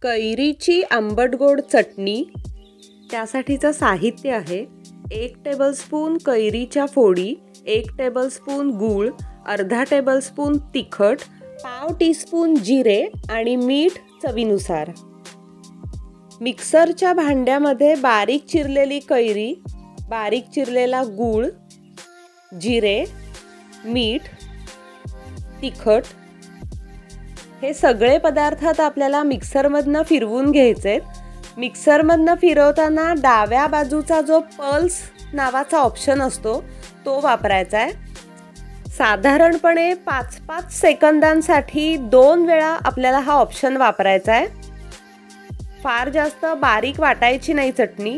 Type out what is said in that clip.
कैरीची आंबट गोड चटणी. त्यासाठीचं साहित्य आहे 1 टेबलस्पून कैरीच्या फोडी, 1 टेबलस्पून गूळ, अर्धा टेबलस्पून तिखट, पाव टीस्पून जिरे आणि मीठ चवीनुसार. मिक्सरच्या भांड्यामध्ये बारीक चिरलेली कैरी, बारीक चिरलेला गूळ, जिरे, मीठ, तिखट हे सगळे पदार्थ आपल्याला मिक्सरमधनं फिरवून घ्यायचे. मिक्सरमधनं फिरवताना डाव्या बाजूचा जो पल्स नावाचा ऑप्शन असतो तो वापरायचा आहे. साधारणपणे 5-5 सेकंदांसाठी 2 वेळा आपल्याला हा ऑप्शन वापरायचा आहे. फार जास्त बारीक वाटायची नाही चटणी,